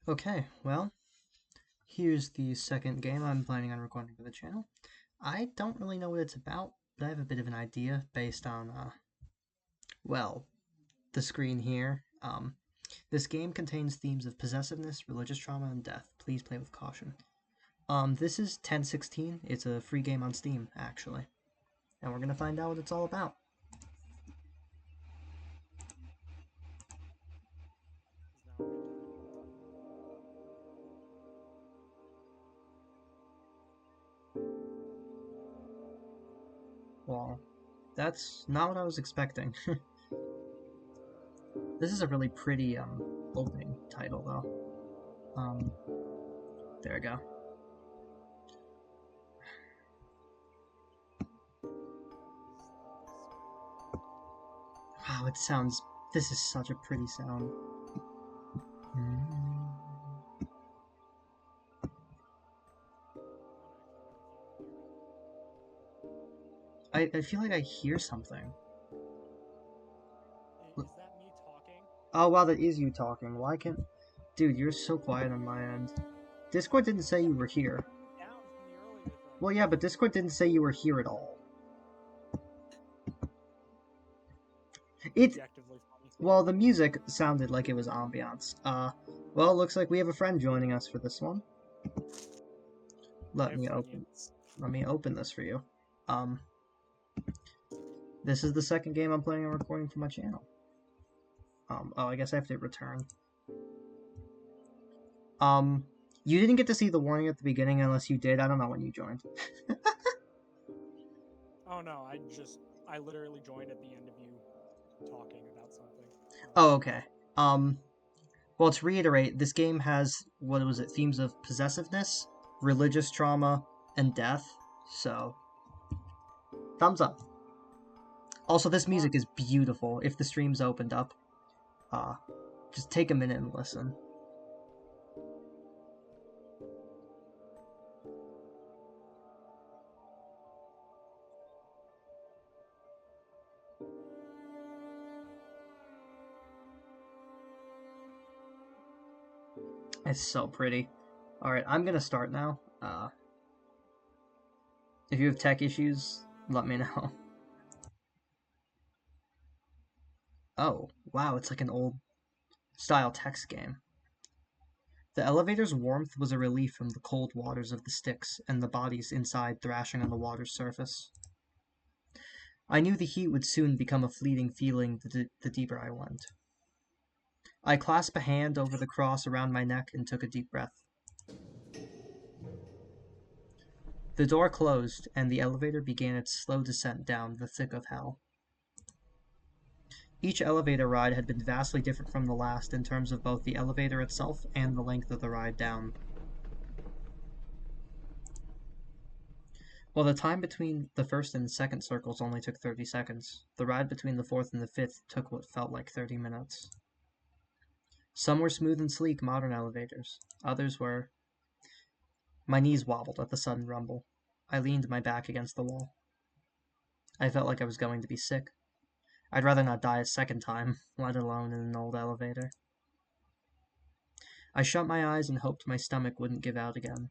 Okay, well, here's the second game I'm planning on recording for the channel. I don't really know what it's about, but I have a bit of an idea based on, well, the screen here. This game contains themes of possessiveness, religious trauma, and death. Please play with caution. This is 1016. It's a free game on Steam, actually. And we're gonna find out what it's all about. Well, that's not what I was expecting. This is a really pretty, opening title, though. There we go. Wow, it sounds... This is such a pretty sound. I feel like I hear something. Is that me talking? Oh, wow, that is you talking. Why can't... Dude, you're so quiet on my end. Discord didn't say you were here. Down from the earlier thing. Well, yeah, but Discord didn't say you were here at all. It... Objectively funny. Well, the music sounded like it was ambiance. Well, looks like we have a friend joining us for this one. Let me open this for you. This is the second game I'm planning on recording for my channel. Oh, I guess I have to hit return. You didn't get to see the warning at the beginning unless you did. I don't know when you joined. Oh no, I literally joined at the end of you talking about something. Oh, okay. Well, to reiterate, this game has, what was it, themes of possessiveness, religious trauma, and death. So, thumbs up. Also, this music is beautiful. If the stream's opened up, just take a minute and listen. It's so pretty. Alright, I'm gonna start now. If you have tech issues, let me know. Oh, wow, it's like an old style text game. The elevator's warmth was a relief from the cold waters of the Styx and the bodies inside thrashing on the water's surface. I knew the heat would soon become a fleeting feeling the deeper I went. I clasped a hand over the cross around my neck and took a deep breath. The door closed, and the elevator began its slow descent down the thick of hell. Each elevator ride had been vastly different from the last in terms of both the elevator itself and the length of the ride down. While the time between the first and second circles only took 30 seconds, the ride between the fourth and the fifth took what felt like 30 minutes. Some were smooth and sleek modern elevators. Others were... My knees wobbled at the sudden rumble. I leaned my back against the wall. I felt like I was going to be sick. I'd rather not die a second time, let alone in an old elevator. I shut my eyes and hoped my stomach wouldn't give out again.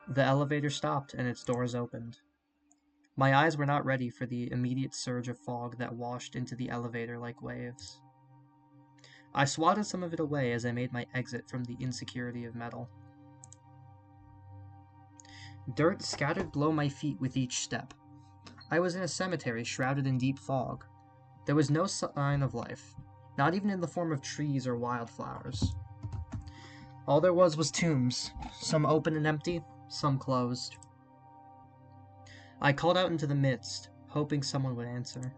The elevator stopped and its doors opened. My eyes were not ready for the immediate surge of fog that washed into the elevator like waves. I swatted some of it away as I made my exit from the insecurity of metal. Dirt scattered below my feet with each step. I was in a cemetery shrouded in deep fog. There was no sign of life, not even in the form of trees or wildflowers. All there was tombs, some open and empty, some closed. I called out into the midst, hoping someone would answer.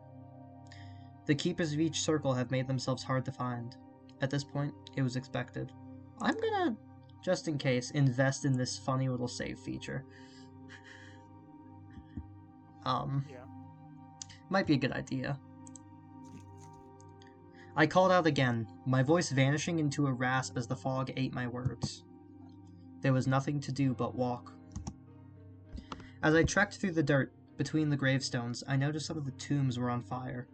The keepers of each circle have made themselves hard to find. At this point, it was expected. I'm gonna, just in case, invest in this funny little save feature. Yeah. Might be a good idea. I called out again, my voice vanishing into a rasp as the fog ate my words. There was nothing to do but walk. As I trekked through the dirt between the gravestones, I noticed some of the tombs were on fire.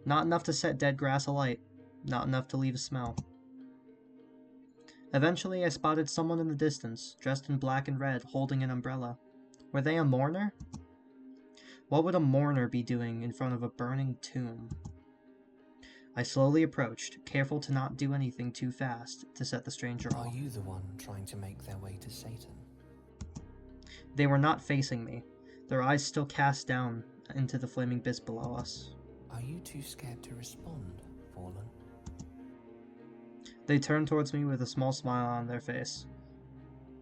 Not enough to set dead grass alight, not enough to leave a smell. Eventually, I spotted someone in the distance, dressed in black and red, holding an umbrella. Were they a mourner? What would a mourner be doing in front of a burning tomb? I slowly approached, careful to not do anything too fast to set the stranger off. Are you the one trying to make their way to Satan? They were not facing me, their eyes still cast down into the flaming abyss below us. Are you too scared to respond, Fallen? They turned towards me with a small smile on their face.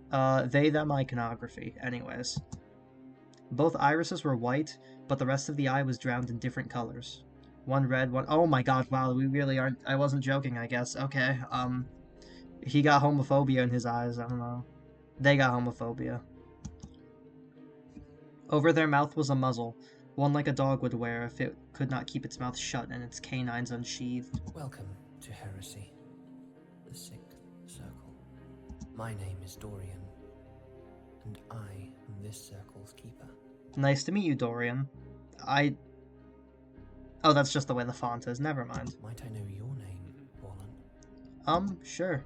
Them iconography, anyways. Both irises were white, but the rest of the eye was drowned in different colors. One red, one... Oh my god, wow, we really aren't... I wasn't joking, I guess. Okay, he got homophobia in his eyes, I don't know. They got homophobia. Over their mouth was a muzzle, one like a dog would wear if it could not keep its mouth shut and its canines unsheathed. Welcome to Heresy, the Sixth Circle. My name is Dorian, and I am this circle's keeper. Nice to meet you, Dorian. Oh, that's just the way the font is. Never mind. Might I know your name, Fallen? Sure.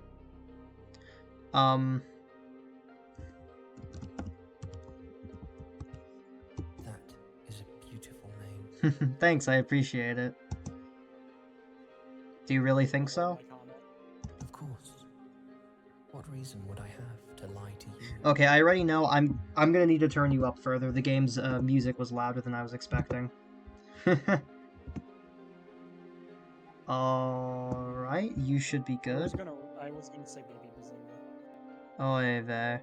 That is a beautiful name. Thanks, I appreciate it. Do you really think so? Of course. What reason would I have to lie to you? Okay, I already know. I'm gonna need to turn you up further. The game's music was louder than I was expecting. Alright, you should be good. I was gonna say Baby Bazinga. Oy vey.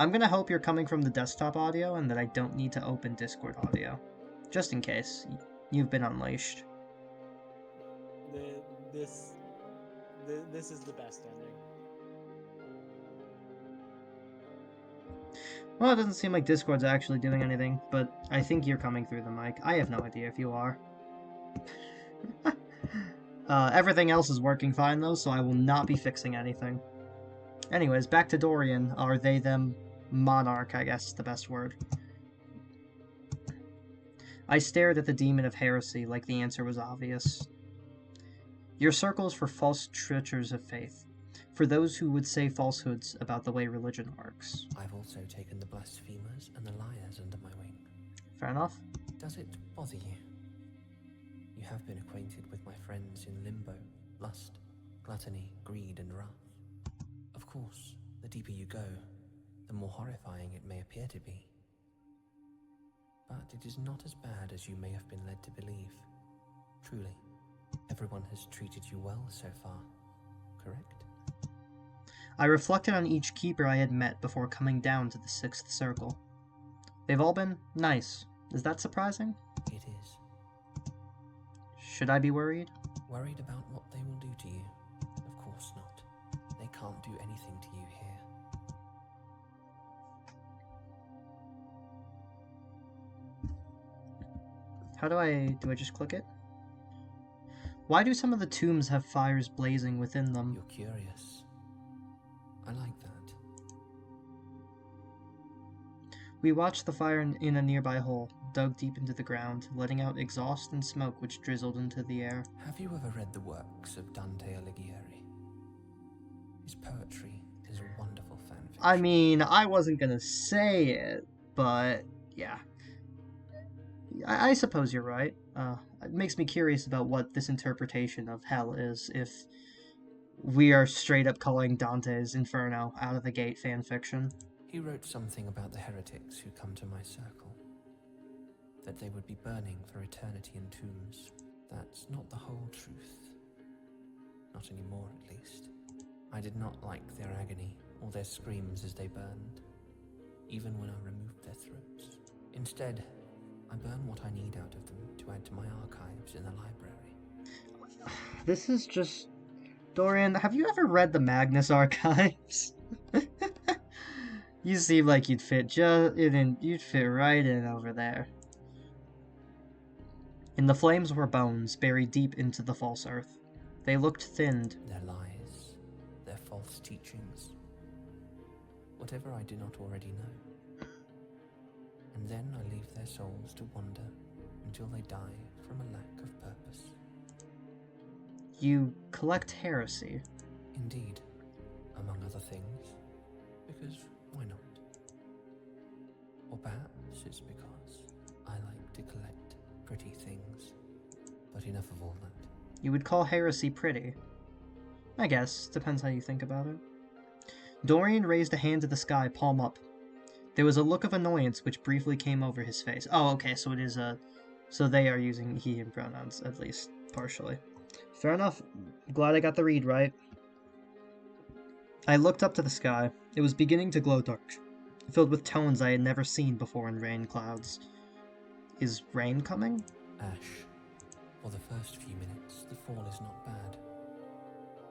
I'm gonna hope you're coming from the desktop audio and that I don't need to open Discord audio. Just in case. You've been unleashed. This is the best ending. Well, it doesn't seem like Discord's actually doing anything, but I think you're coming through the mic. I have no idea if you are. Everything else is working fine, though, so I will not be fixing anything. Anyways, back to Dorian. Are they, them? Monarch, I guess is the best word. I stared at the demon of heresy like the answer was obvious. Your circle is for false treachers of faith, for those who would say falsehoods about the way religion works. I've also taken the blasphemers and the liars under my wing. Fair enough. Does it bother you? You have been acquainted with my friends in limbo, lust, gluttony, greed, and wrath. Of course, the deeper you go, the more horrifying it may appear to be. But it is not as bad as you may have been led to believe. Truly, everyone has treated you well so far, correct? I reflected on each keeper I had met before coming down to the Sixth Circle. They've all been nice. Is that surprising? It is. Should I be worried? Worried about what they will do to you? Of course not. They can't do anything to you here. How do I just click it? Why do some of the tombs have fires blazing within them? You're curious. I like that. We watched the fire in a nearby hole, dug deep into the ground, letting out exhaust and smoke which drizzled into the air. Have you ever read the works of Dante Alighieri? His poetry is a wonderful fanfiction. I mean, I wasn't gonna say it, but yeah. I suppose you're right. It makes me curious about what this interpretation of hell is, if we are straight up calling Dante's Inferno out of the gate fanfiction. He wrote something about the heretics who come to my circle. That they would be burning for eternity in tombs. That's not the whole truth. Not anymore, at least. I did not like their agony or their screams as they burned, even when I removed their throats. Instead, I burn what I need out of them to add to my archives in the library. This is just... Dorian, have you ever read the Magnus Archives? You seem like you'd fit you'd fit right in over there. In the flames were bones buried deep into the false earth. They looked thinned. Their lies, their false teachings, whatever I do not already know. And then I leave their souls to wander until they die from a lack of purpose. You collect heresy. Indeed, among other things, because why not? Or perhaps it's because I like to collect pretty things. But enough of all that. You would call heresy pretty. I guess, depends how you think about it. Dorian raised a hand to the sky, palm up. There was a look of annoyance which briefly came over his face. Oh, okay, so it is so they are using he, him pronouns, at least, partially. Fair enough. Glad I got the read right. I looked up to the sky. It was beginning to glow dark, filled with tones I had never seen before in rain clouds. Is rain coming? Ash. For the first few minutes, the fall is not bad.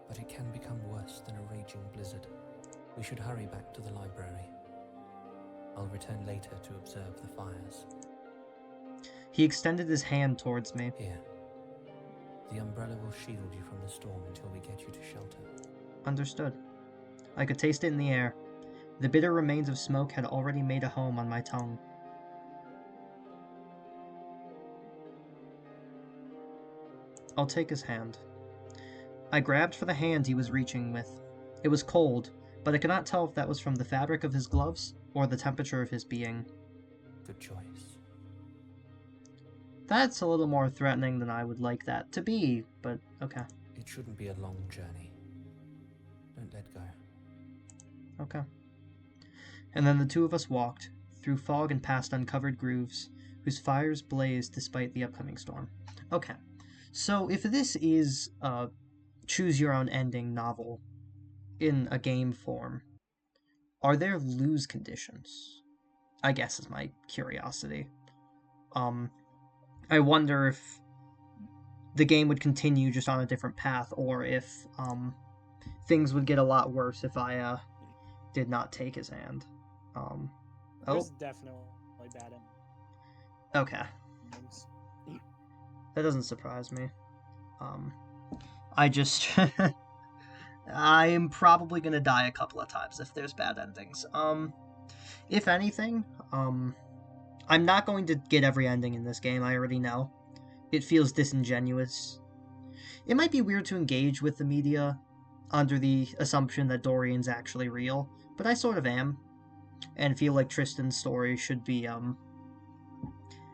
But it can become worse than a raging blizzard. We should hurry back to the library. I'll return later to observe the fires. He extended his hand towards me. Here. The umbrella will shield you from the storm until we get you to shelter. Understood. I could taste it in the air. The bitter remains of smoke had already made a home on my tongue. I'll take his hand. I grabbed for the hand he was reaching with. It was cold, but I could not tell if that was from the fabric of his gloves or the temperature of his being. Good choice. That's a little more threatening than I would like that to be, but okay. It shouldn't be a long journey. Don't let go. Okay. And then the two of us walked, through fog and past uncovered grooves, whose fires blazed despite the upcoming storm. Okay. So if this is a choose-your-own-ending novel in a game form, are there lose conditions? I guess is my curiosity. I wonder if the game would continue just on a different path, or if things would get a lot worse if I did not take his hand. There's definitely bad Okay. endings. That doesn't surprise me. I just... I am probably gonna die a couple of times if there's bad endings. If anything, I'm not going to get every ending in this game, I already know. It feels disingenuous. It might be weird to engage with the media under the assumption that Dorian's actually real, but I sort of am, and feel like Tristan's story should be,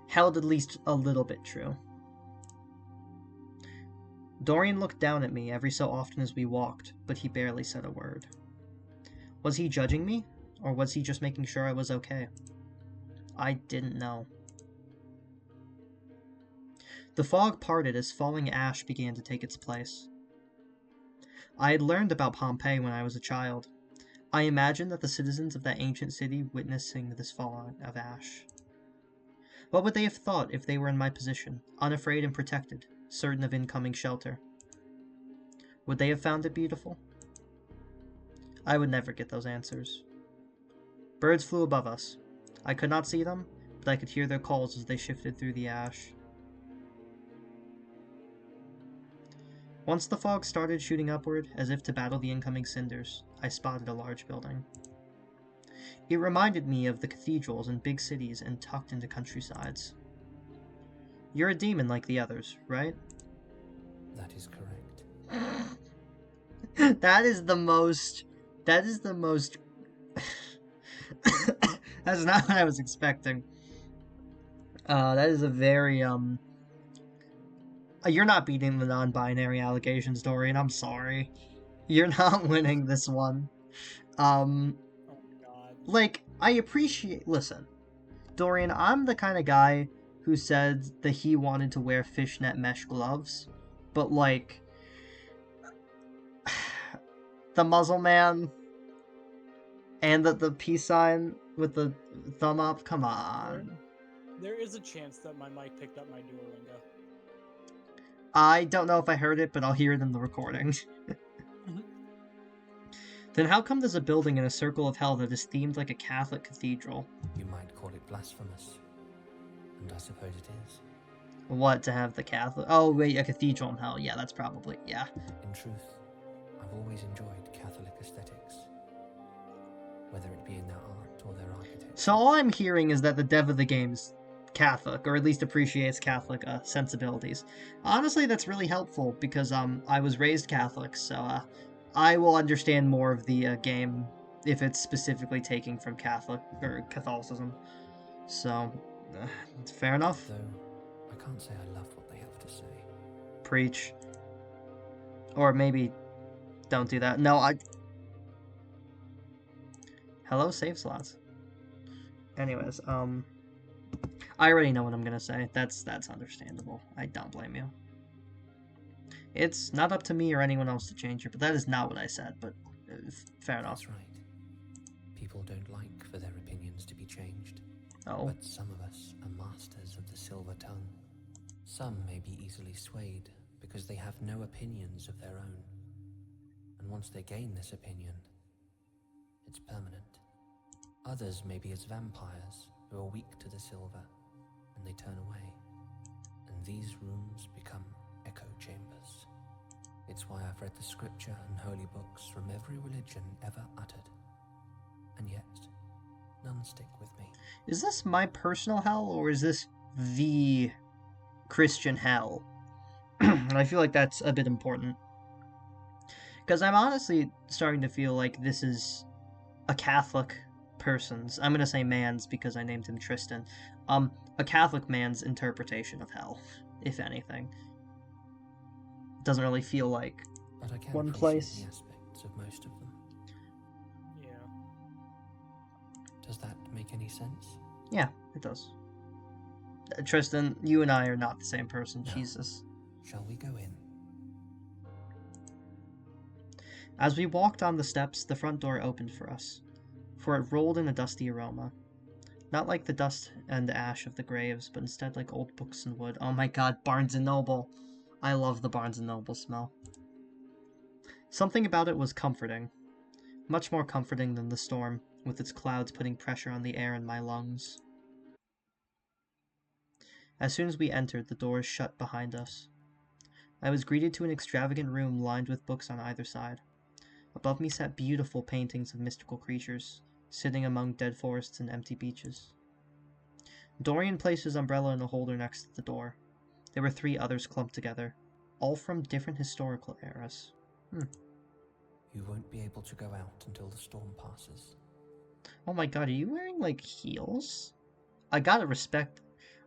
held at least a little bit true. Dorian looked down at me every so often as we walked, but he barely said a word. Was he judging me, or was he just making sure I was okay? I didn't know. The fog parted as falling ash began to take its place. I had learned about Pompeii when I was a child. I imagined that the citizens of that ancient city witnessing this falling of ash. What would they have thought if they were in my position, unafraid and protected, certain of incoming shelter? Would they have found it beautiful? I would never get those answers. Birds flew above us. I could not see them, but I could hear their calls as they shifted through the ash. Once the fog started shooting upward, as if to battle the incoming cinders, I spotted a large building. It reminded me of the cathedrals in big cities and tucked into countrysides. You're a demon like the others, right? That is correct. That is the most... That's not what I was expecting. That is a very, You're not beating the non-binary allegations, Dorian, I'm sorry. You're not winning this one. Oh my god. Like, I appreciate... Listen, Dorian, I'm the kind of guy who said that he wanted to wear fishnet mesh gloves, but, like... the muzzle man and the peace sign with the thumb up, come on. There is a chance that my mic picked up my Duolingo. I don't know if I heard it, but I'll hear it in the recording. Then how come there's a building in a circle of hell that is themed like a Catholic cathedral? You might call it blasphemous. And I suppose it is. What, to have the Catholic... Oh, wait, a cathedral in hell. Yeah, that's probably... Yeah. In truth, I've always enjoyed Catholic aesthetics. Whether it be in their art or their architecture. So all I'm hearing is that the dev of the game is Catholic, or at least appreciates Catholic sensibilities. Honestly, that's really helpful because I was raised Catholic, so I will understand more of the game if it's specifically taking from Catholic or Catholicism. So, fair enough. Though I can't say I love what they have to say. Preach. Or maybe don't do that. No, Hello, save slots. Anyways, I already know what I'm gonna say. That's understandable. I don't blame you. It's not up to me or anyone else to change it, but that is not what I said, but fair enough. That's right. People don't like for their opinions to be changed. Oh. But some of us are masters of the silver tongue. Some may be easily swayed because they have no opinions of their own. And once they gain this opinion, it's permanent. Others may be as vampires who are weak to the silver, and they turn away. And these rooms become echo chambers. It's why I've read the scripture and holy books from every religion ever uttered. And yet, none stick with me. Is this my personal hell, or is this the Christian hell? I feel like that's a bit important. Because I'm honestly starting to feel like this is a Catholic person's, I'm going to say man's because I named him Tristan, a Catholic man's interpretation of hell, if anything. Doesn't really feel like But I can one appreciate place. the aspects of most of them. Yeah. Does that make any sense? Yeah, it does. Tristan, you and I are not the same person, No. Jesus. Shall we go in? As we walked on the steps, the front door opened for us, for it rolled in a dusty aroma. Not like the dust and ash of the graves, but instead like old books and wood. Oh my god, Barnes & Noble! I love the Barnes & Noble smell. Something about it was comforting. Much more comforting than the storm, with its clouds putting pressure on the air in my lungs. As soon as we entered, the doors shut behind us. I was greeted to an extravagant room lined with books on either side. Above me sat beautiful paintings of mystical creatures, sitting among dead forests and empty beaches. Dorian placed his umbrella in a holder next to the door. There were 3 others clumped together, all from different historical eras. You won't be able to go out until the storm passes. Oh my god, are you wearing, like, heels? I gotta respect...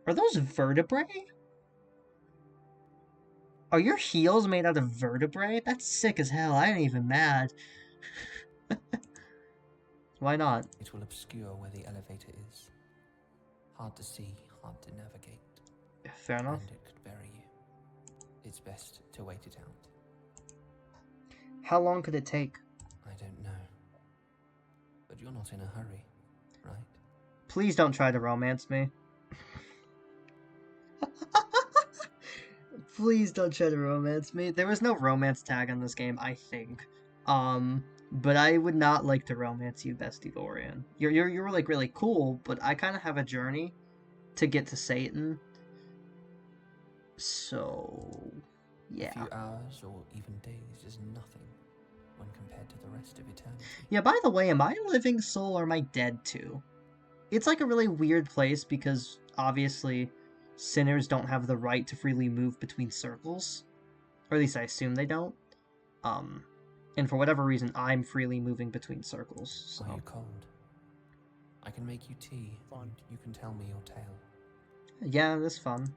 Are those vertebrae? Are your heels made out of vertebrae? That's sick as hell. I ain't even mad. Why not? It will obscure where the elevator is. Hard to see, hard to navigate. Fair enough. And it could bury you. It's best to wait it out. How long could it take? I don't know. But you're not in a hurry, right? Please don't try to romance me. Please don't try to romance me. There was no romance tag on this game, I think. But I would not like to romance you, Bestie Dorian. You're like really cool, but I kind of have a journey to get to Satan. So, yeah. A few hours or even days is nothing when compared to the rest of eternity. Yeah, by the way, am I a living soul or am I dead too? It's like a really weird place because obviously sinners don't have the right to freely move between circles. Or at least I assume they don't. And for whatever reason, I'm freely moving between circles. So. Are you cold? I can make you tea, Fun. and you can tell me your tale. Yeah, this fun.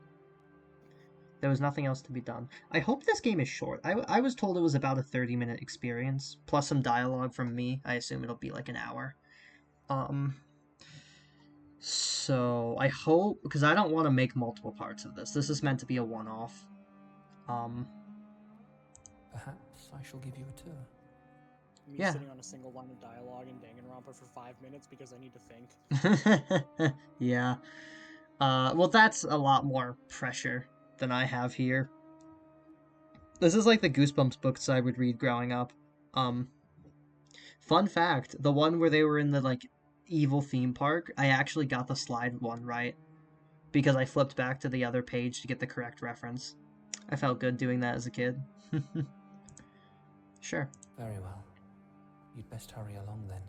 There was nothing else to be done. I hope this game is short. I was told it was about a 30-minute experience, plus some dialogue from me. I assume it'll be like an hour. So I hope, because I don't want to make multiple parts of this. This is meant to be a one-off. Perhaps I shall give you a tour. Me Yeah. sitting on a single line of dialogue in Danganronpa for 5 minutes because I need to think. Yeah. Well, that's a lot more pressure than I have here. This is like the Goosebumps books I would read growing up. Fun fact, the one where they were in the, like, evil theme park, I actually got the slide one right. Because I flipped back to the other page to get the correct reference. I felt good doing that as a kid. Sure. Very well. You'd best hurry along then.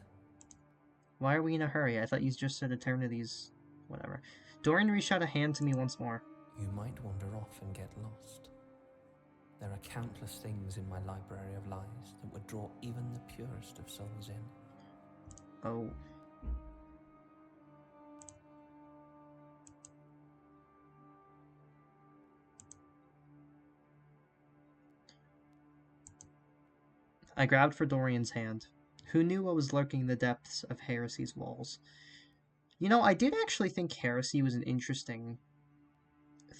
Why are we in a hurry? I thought you just said eternities. Whatever. Dorian reached out a hand to me once more. You might wander off and get lost. There are countless things in my library of lies that would draw even the purest of souls in. Oh. I grabbed for Dorian's hand. Who knew what was lurking in the depths of Heresy's walls? You know, I did actually think Heresy was an interesting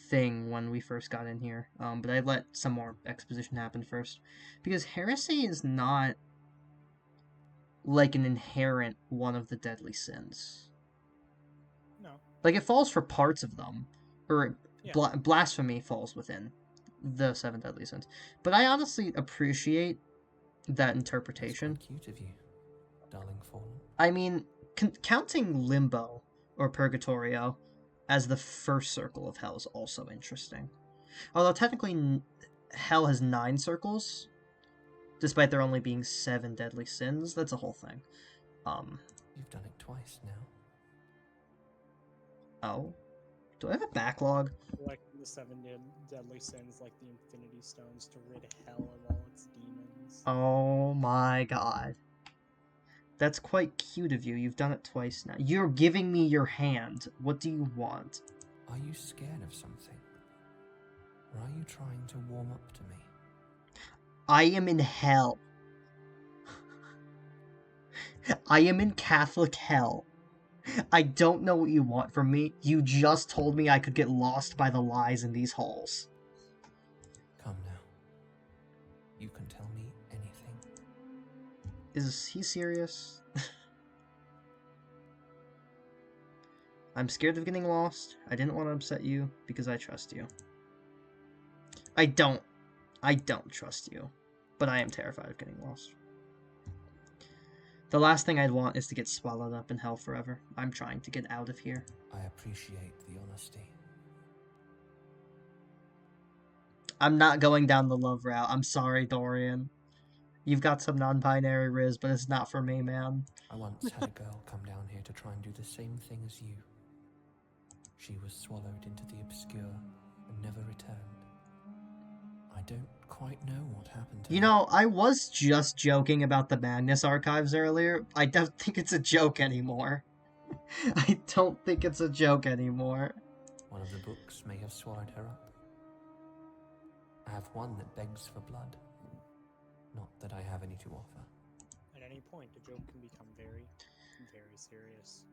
thing when we first got in here, but I let some more exposition happen first. Because Heresy is not like an inherent one of the deadly sins. No. Like, it falls for parts of them, or Yeah. blasphemy falls within the 7 deadly sins. But I honestly appreciate that interpretation. That's quite cute of you, darling Fallen. I mean, counting Limbo or Purgatorio as the first circle of hell is also interesting. Although technically hell has 9 circles, despite there only being 7 deadly sins. That's a whole thing. You've done it twice now. Oh? Do I have a backlog? Collecting the 7 deadly sins like the Infinity Stones to rid hell of all its demons. Oh my god. That's quite cute of you. You've done it twice now. You're giving me your hand. What do you want? Are you scared of something? Or are you trying to warm up to me? I am in hell. I am in Catholic hell. I don't know what you want from me. You just told me I could get lost by the lies in these halls. Come now. You can tell me anything. Is he serious? I'm scared of getting lost. I didn't want to upset you because I trust you. I don't trust you, but I am terrified of getting lost. The last thing I'd want is to get swallowed up in hell forever. I'm trying to get out of here. I appreciate the honesty. I'm not going down the love route. I'm sorry, Dorian. You've got some non-binary riz, but it's not for me, man. I once had a girl come down here to try and do the same thing as you. She was swallowed into the obscure and never returned. I don't quite know what happened to You her. know, I was just joking about the Magnus archives earlier. I don't think it's a joke anymore. I don't think it's a joke anymore. One of the books may have swallowed her up. I have one that begs for blood. Not that I have any to offer. At any point, a joke can become very, very serious.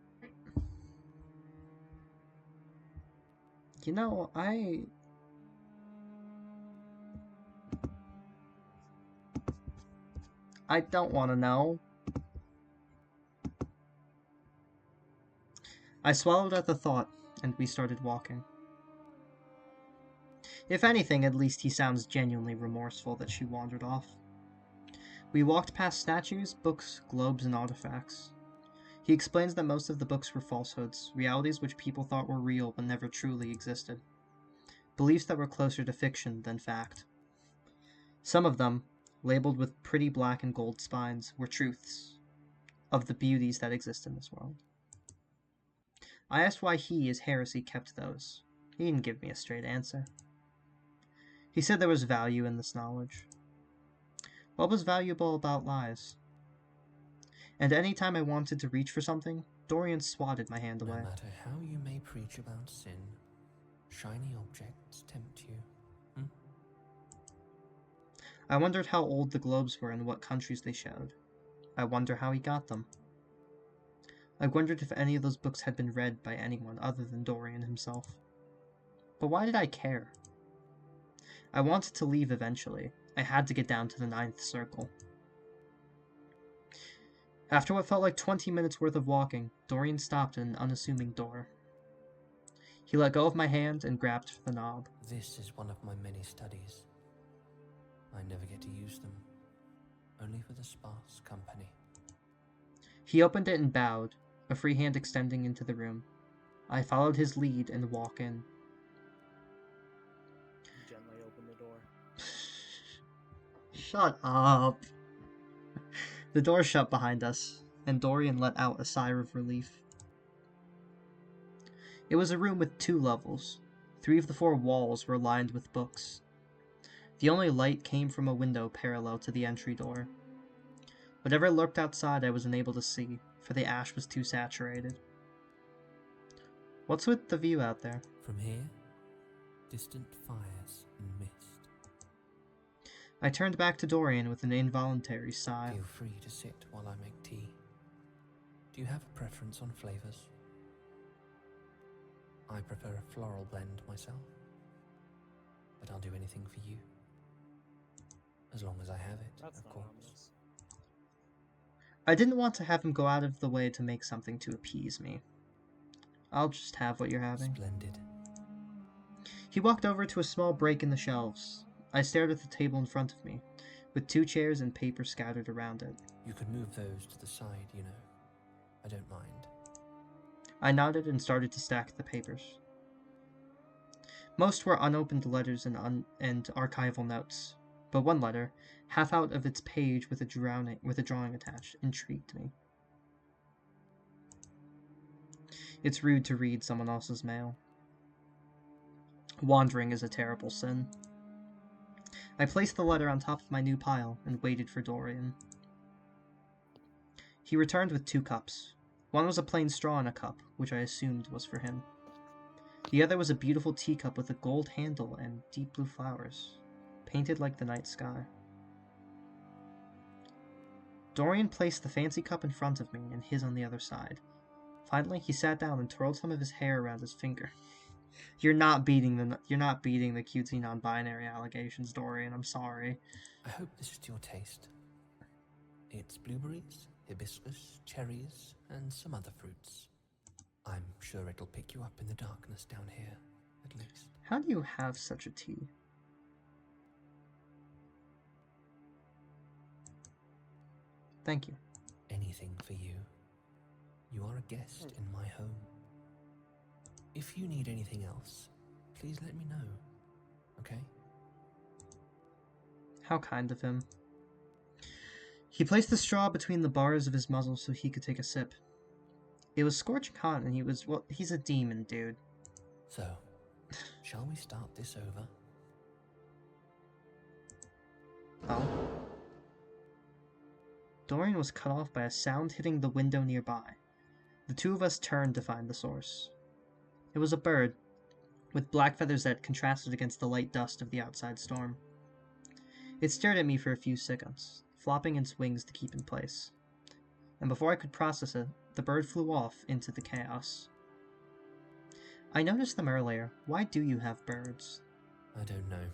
You know, I don't want to know. I swallowed at the thought, and we started walking. If anything, at least he sounds genuinely remorseful that she wandered off. We walked past statues, books, globes, and artifacts. He explains that most of the books were falsehoods, realities which people thought were real but never truly existed. Beliefs that were closer to fiction than fact. Some of them, labeled with pretty black and gold spines, were truths of the beauties that exist in this world. I asked why he, as Heresy, kept those. He didn't give me a straight answer. He said there was value in this knowledge. What was valuable about lies? And any time I wanted to reach for something, Dorian swatted my hand No away. matter how you may preach about sin, shiny objects tempt you. I wondered how old the globes were and what countries they showed. I wonder how he got them. I wondered if any of those books had been read by anyone other than Dorian himself. But why did I care? I wanted to leave eventually. I had to get down to the 9th circle. After what felt like 20 minutes worth of walking, Dorian stopped at an unassuming door. He let go of my hand and grabbed for the knob. This is one of my many studies. I never get to use them, only for the sparse company. He opened it and bowed, a free hand extending into the room. I followed his lead and walked in. You gently open the door. Shut up. The door shut behind us, and Dorian let out a sigh of relief. It was a room with 2 levels. 3 of the 4 walls were lined with books. The only light came from a window parallel to the entry door. Whatever lurked outside I was unable to see, for the ash was too saturated. What's with the view out there? From here, distant fires and mist. I turned back to Dorian with an involuntary sigh. Feel free to sit while I make tea. Do you have a preference on flavors? I prefer a floral blend myself, but I'll do anything for you. As long as I have it, That's of not course. ominous. I didn't want to have him go out of the way to make something to appease me. I'll just have what you're having. Splendid. He walked over to a small break in the shelves. I stared at the table in front of me, with 2 chairs and paper scattered around it. You could move those to the side, you know. I don't mind. I nodded and started to stack the papers. Most were unopened letters and archival notes, but one letter, half out of its page with a drawing attached, intrigued me. It's rude to read someone else's mail. Wandering is a terrible sin. I placed the letter on top of my new pile and waited for Dorian. He returned with 2 cups. One was a plain straw in a cup, which I assumed was for him. The other was a beautiful teacup with a gold handle and deep blue flowers, painted like the night sky. Dorian placed the fancy cup in front of me and his on the other side. Finally, he sat down and twirled some of his hair around his finger. You're not beating the cutesy non-binary allegations, Dorian. I'm sorry. I hope this is to your taste. It's blueberries, hibiscus, cherries, and some other fruits. I'm sure it'll pick you up in the darkness down here, at least. How do you have such a tea? Thank you. Anything for you. You are a guest in my home. If you need anything else, please let me know, okay? How kind of him. He placed the straw between the bars of his muzzle so he could take a sip. It was scorching hot and he's a demon, dude. So, shall we start this over? Oh. Dorian was cut off by a sound hitting the window nearby. The 2 of us turned to find the source. It was a bird, with black feathers that contrasted against the light dust of the outside storm. It stared at me for a few seconds, flopping its wings to keep in place. And before I could process it, the bird flew off into the chaos. I noticed them earlier. Why do you have birds? I don't know,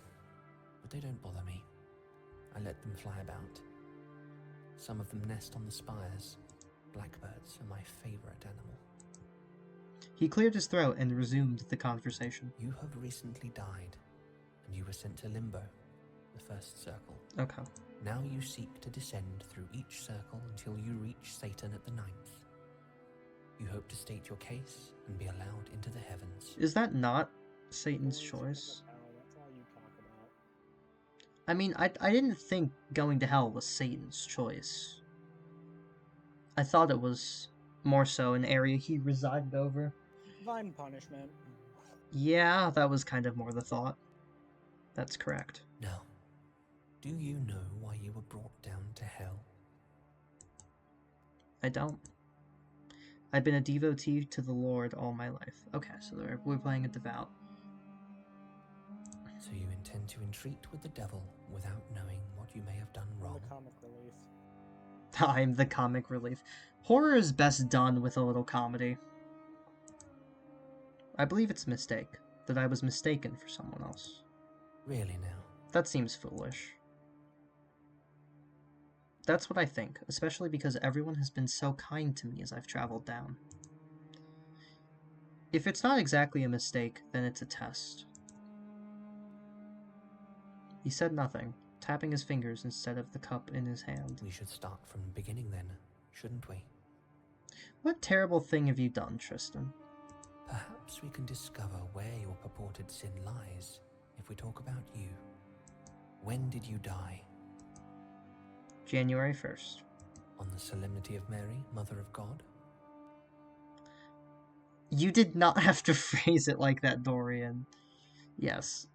but they don't bother me. I let them fly about. Some of them nest on the spires. Blackbirds are my favorite animal. He cleared his throat and resumed the conversation. You have recently died, and you were sent to Limbo, the first circle. Okay. Now you seek to descend through each circle until you reach Satan at the 9th. You hope to state your case and be allowed into the heavens. Is that not Satan's choice? That's all you talk about. I mean, I didn't think going to hell was Satan's choice. I thought it was more so an area he resided over. Divine punishment. Yeah, that was kind of more the thought. That's correct. Now, do you know why you were brought down to hell? I don't. I've been a devotee to the Lord all my life. Okay, so we're playing a devout. So you intend to entreat with the devil without knowing what you may have done wrong? The comic relief. I'm the comic relief. Horror is best done with a little comedy. I believe it's a mistake, that I was mistaken for someone else. Really now? That seems foolish. That's what I think, especially because everyone has been so kind to me as I've traveled down. If it's not exactly a mistake, then it's a test. He said nothing, tapping his fingers instead of the cup in his hand. We should start from the beginning then, shouldn't we? What terrible thing have you done, Tristan? Perhaps we can discover where your purported sin lies if we talk about you. When did you die? January 1st. On the Solemnity of Mary, Mother of God? You did not have to phrase it like that, Dorian. Yes.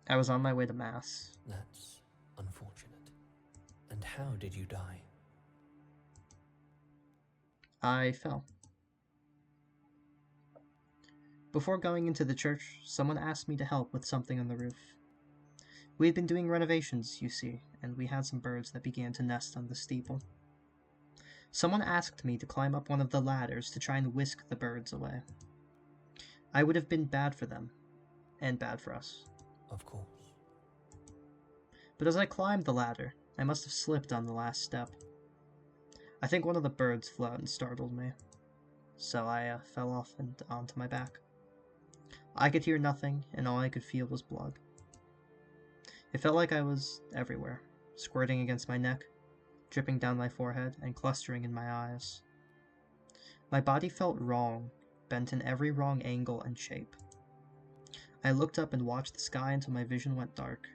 I was on my way to Mass. That's unfortunate. And how did you die? I fell. Before going into the church, someone asked me to help with something on the roof. We had been doing renovations, you see, and we had some birds that began to nest on the steeple. Someone asked me to climb up one of the ladders to try and whisk the birds away. I would have been bad for them, and bad for us. Of course. But as I climbed the ladder, I must have slipped on the last step. I think one of the birds flew out and startled me, so I fell off and onto my back. I could hear nothing, and all I could feel was blood. It felt like I was everywhere, squirting against my neck, dripping down my forehead, and clustering in my eyes. My body felt wrong, bent in every wrong angle and shape. I looked up and watched the sky until my vision went dark.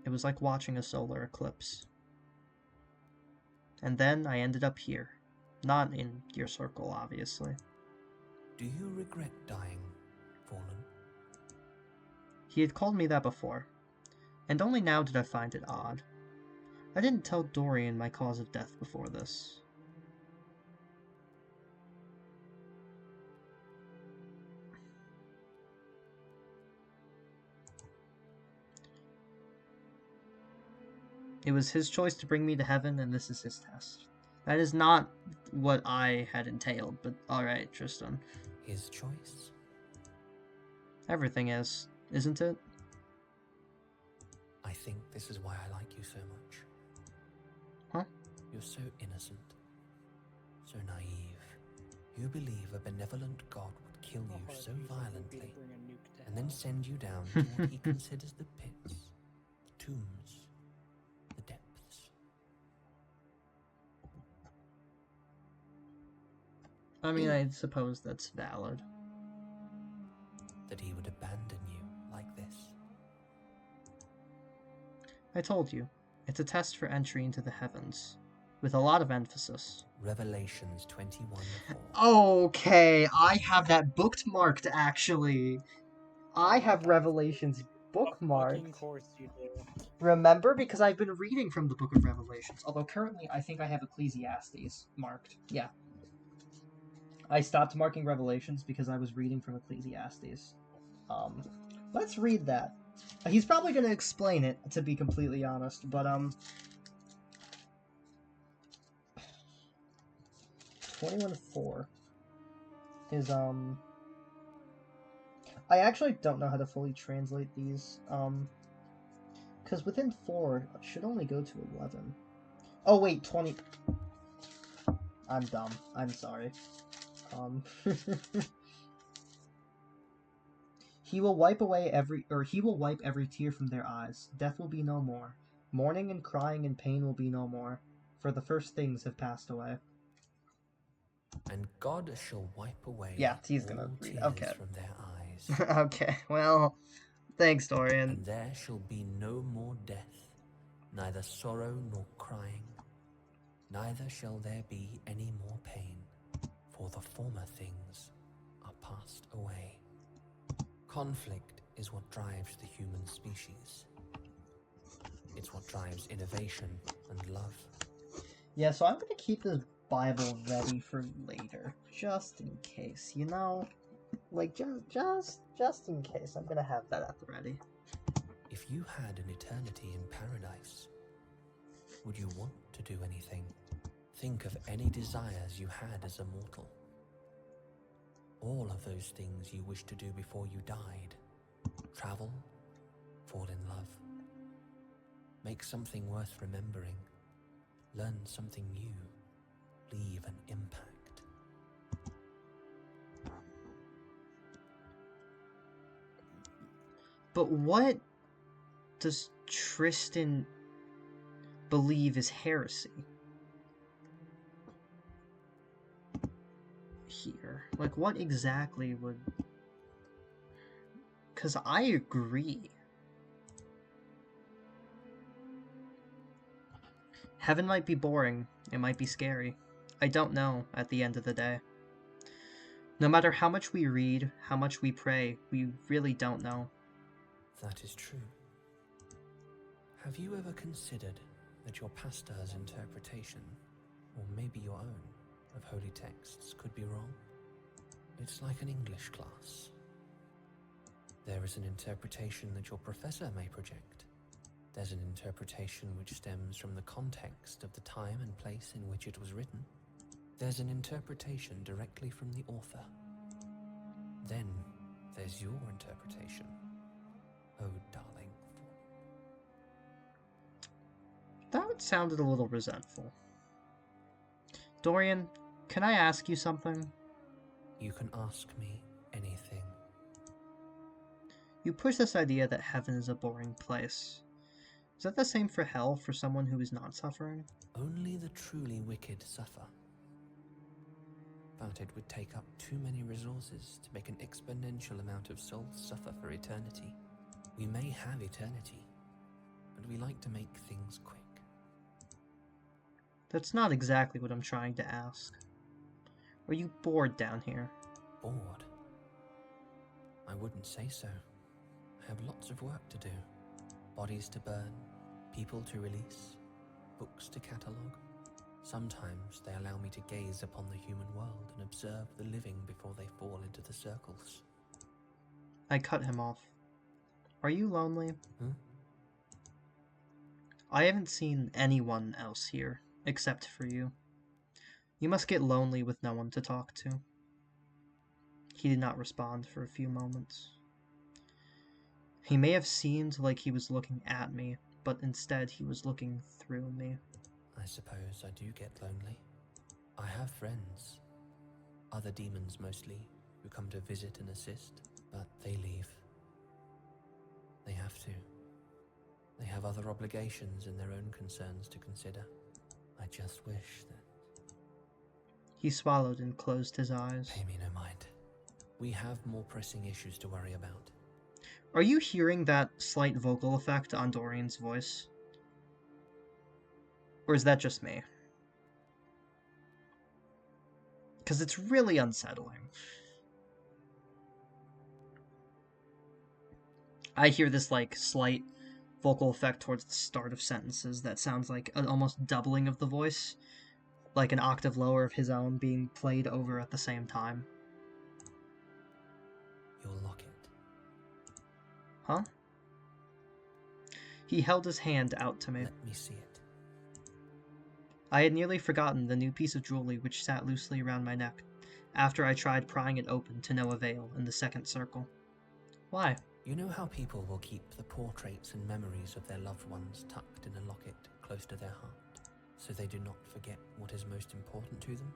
It was like watching a solar eclipse. And then I ended up here. Not in your circle, obviously. Do you regret dying, Fallen? He had called me that before, and only now did I find it odd. I didn't tell Dorian my cause of death before this. It was his choice to bring me to heaven, and this is his test. That is not what I had entailed, but alright, Tristan. His choice? Everything is, isn't it? I think this is why I like you so much. Huh? You're so innocent, so naive. You believe a benevolent God would kill How you hard so do you think it would be to violently bring a nuke to and then hell? send you down to what he considers the pits, the tombs, the depths. I mean, I suppose that's valid. That he would abandon you like this. I told you, it's a test for entry into the heavens, with a lot of emphasis. Revelations 21:4. Okay, I have that bookmarked, actually. I have Revelations Of fucking bookmarked. course you do. Remember? Because I've been reading from the Book of Revelations. Although currently I think I have Ecclesiastes marked. Yeah. I stopped marking Revelations because I was reading from Ecclesiastes. Let's read that. He's probably going to explain it, to be completely honest, but, 21:4 is, I actually don't know how to fully translate these, because within 4 it should only go to 11. Oh, wait, 20... I'm dumb. I'm sorry. He will wipe every tear from their eyes. Death will be no more. Mourning and crying and pain will be no more, for the first things have passed away. And God shall wipe away Yeah, he's gonna all read. tears Okay. from their eyes. Okay, well, thanks, Dorian. And there shall be no more death, neither sorrow nor crying, neither shall there be any more pain, for the former things are passed away. Conflict is what drives the human species. It's what drives innovation and love. Yeah, so I'm gonna keep this Bible ready for later, just in case, you know? Like, just in case, I'm gonna have that at the ready. If you had an eternity in paradise, would you want to do anything? Think of any desires you had as a mortal. All of those things you wished to do before you died. Travel, fall in love, make something worth remembering, learn something new, leave an impact. But what does Tristan believe is heresy? Here. Like, what exactly would... Because I agree. Heaven might be boring. It might be scary. I don't know at the end of the day. No matter how much we read, how much we pray, we really don't know. That is true. Have you ever considered that your pastor's interpretation, or maybe your own, of holy texts could be wrong? It's like an English class. There is an interpretation that your professor may project. There's an interpretation which stems from the context of the time and place in which it was written. There's an interpretation directly from the author. Then there's your interpretation. Oh, darling. That sounded a little resentful. Dorian, can I ask you something? You can ask me anything. You push this idea that heaven is a boring place. Is that the same for hell for someone who is not suffering? Only the truly wicked suffer. But it would take up too many resources to make an exponential amount of souls suffer for eternity. We may have eternity, but we like to make things quick. That's not exactly what I'm trying to ask. Are you bored down here? Bored? I wouldn't say so. I have lots of work to do. Bodies to burn, people to release, books to catalogue. Sometimes they allow me to gaze upon the human world and observe the living before they fall into the circles. I cut him off. Are you lonely? I haven't seen anyone else here, except for you. You must get lonely with no one to talk to. He did not respond for a few moments. He may have seemed like he was looking at me, but instead he was looking through me. I suppose I do get lonely. I have friends, other demons mostly, who come to visit and assist, but they leave. They have to. They have other obligations and their own concerns to consider. I just wish that... He swallowed and closed his eyes. Pay me no mind. We have more pressing issues to worry about. Are you hearing that slight vocal effect on Dorian's voice? Or is that just me? Because it's really unsettling. I hear this, like, slight vocal effect towards the start of sentences that sounds like an almost doubling of the voice. Like an octave lower of his own being played over at the same time. Your locket. Huh? He held his hand out to me. Let me see it. I had nearly forgotten the new piece of jewelry which sat loosely around my neck, after I tried prying it open to no avail in the second circle. Why? You know how people will keep the portraits and memories of their loved ones tucked in a locket close to their heart, so they do not forget what is most important to them?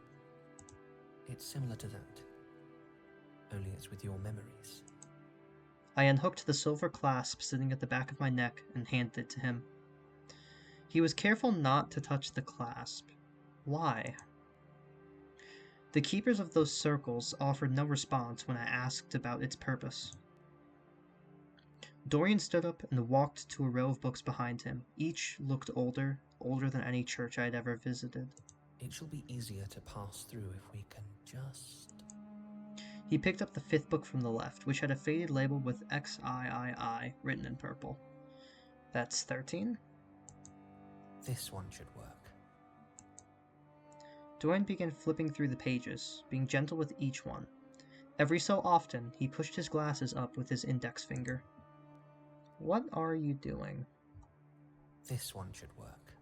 It's similar to that, only it's with your memories. I unhooked the silver clasp sitting at the back of my neck and handed it to him. He was careful not to touch the clasp. Why? The keepers of those circles offered no response when I asked about its purpose. Dorian stood up and walked to a row of books behind him. Each looked older than any church I had ever visited. It shall be easier to pass through if we can just... He picked up the fifth book from the left, which had a faded label with XIII written in purple. That's 13? This one should work. Dorian began flipping through the pages, being gentle with each one. Every so often, he pushed his glasses up with his index finger. What are you doing? This one should work.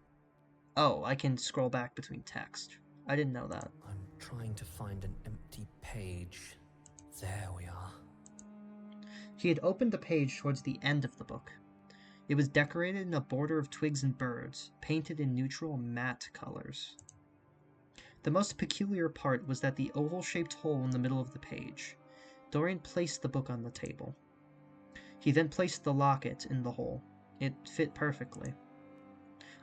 Oh, I can scroll back between text. I didn't know that. I'm trying to find an empty page. There we are. He had opened a page towards the end of the book. It was decorated in a border of twigs and birds, painted in neutral matte colors. The most peculiar part was that the oval-shaped hole in the middle of the page. Dorian placed the book on the table. He then placed the locket in the hole. It fit perfectly.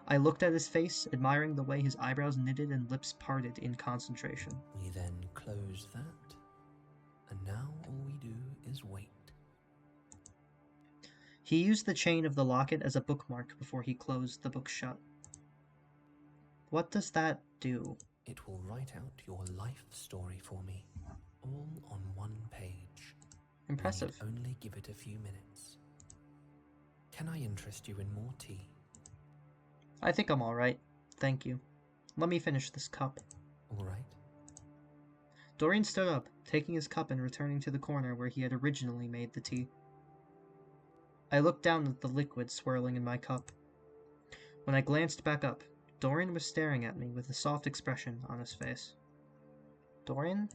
I looked at his face, admiring the way his eyebrows knitted and lips parted in concentration. We then close that, and now all we do is wait. He used the chain of the locket as a bookmark before he closed the book shut. What does that do? It will write out your life story for me. All on one page. Impressive. We need only give it a few minutes. Can I interest you in more tea? I think I'm alright. Thank you. Let me finish this cup. All right. Dorian stood up, taking his cup and returning to the corner where he had originally made the tea. I looked down at the liquid swirling in my cup. When I glanced back up, Dorian was staring at me with a soft expression on his face. Dorian?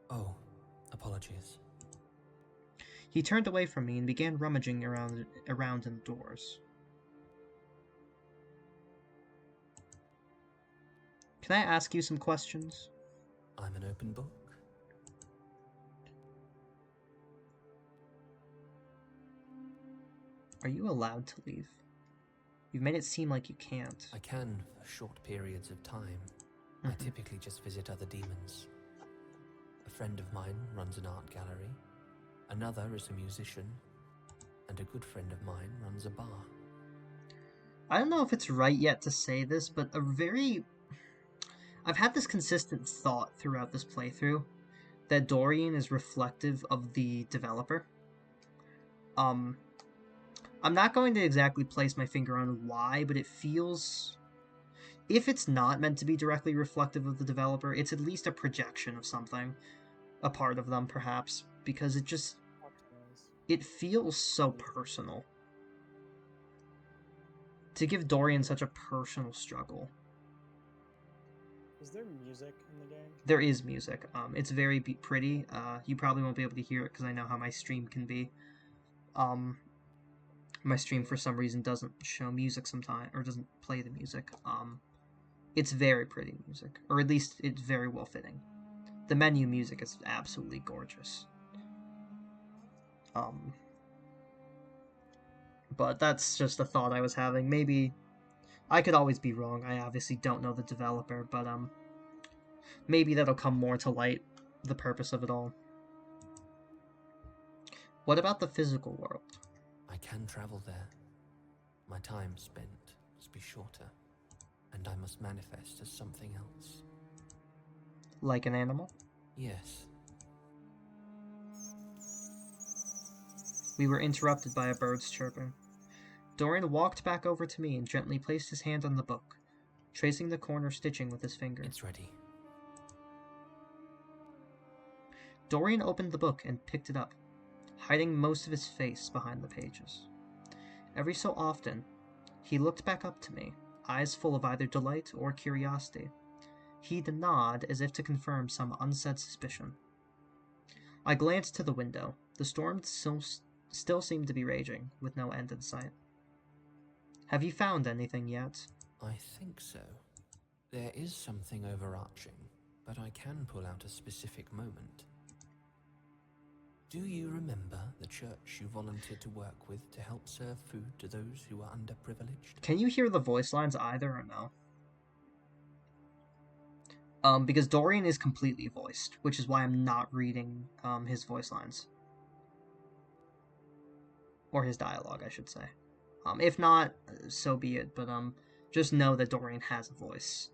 Oh, apologies. He turned away from me and began rummaging around in the doors. Can I ask you some questions? I'm an open book. Are you allowed to leave? You've made it seem like you can't. I can for short periods of time. I typically just visit other demons. A friend of mine runs an art gallery. Another is a musician. And a good friend of mine runs a bar. I don't know if it's right yet to say this, but I've had this consistent thought throughout this playthrough that Dorian is reflective of the developer. I'm not going to exactly place my finger on why, but it feels... If it's not meant to be directly reflective of the developer, it's at least a projection of something. A part of them, perhaps. Because it feels so personal. To give Dorian such a personal struggle. Is there music in the game? There is music. It's very pretty. You probably won't be able to hear it because I know how my stream can be. My stream for some reason doesn't show music sometimes, or doesn't play the music. It's very pretty music, or at least it's very well fitting. The menu music is absolutely gorgeous. But that's just a thought I was having. Maybe I could always be wrong. I obviously don't know the developer, but maybe that'll come more to light, the purpose of it all. What about the physical world? I can travel there. My time spent must be shorter, and I must manifest as something else. Like an animal? Yes. We were interrupted by a bird's chirping. Dorian walked back over to me and gently placed his hand on the book, tracing the corner stitching with his finger. It's ready. Dorian opened the book and picked it up, hiding most of his face behind the pages. Every so often, he looked back up to me, eyes full of either delight or curiosity. He'd nod as if to confirm some unsaid suspicion. I glanced to the window. The storm still seemed to be raging, with no end in sight. Have you found anything yet? I think so. There is something overarching, but I can pull out a specific moment. Do you remember the church you volunteered to work with to help serve food to those who are underprivileged? Can you hear the voice lines either or no? Because Dorian is completely voiced, which is why I'm not reading his voice lines. Or his dialogue, I should say. If not, so be it, but just know that Dorian has a voice.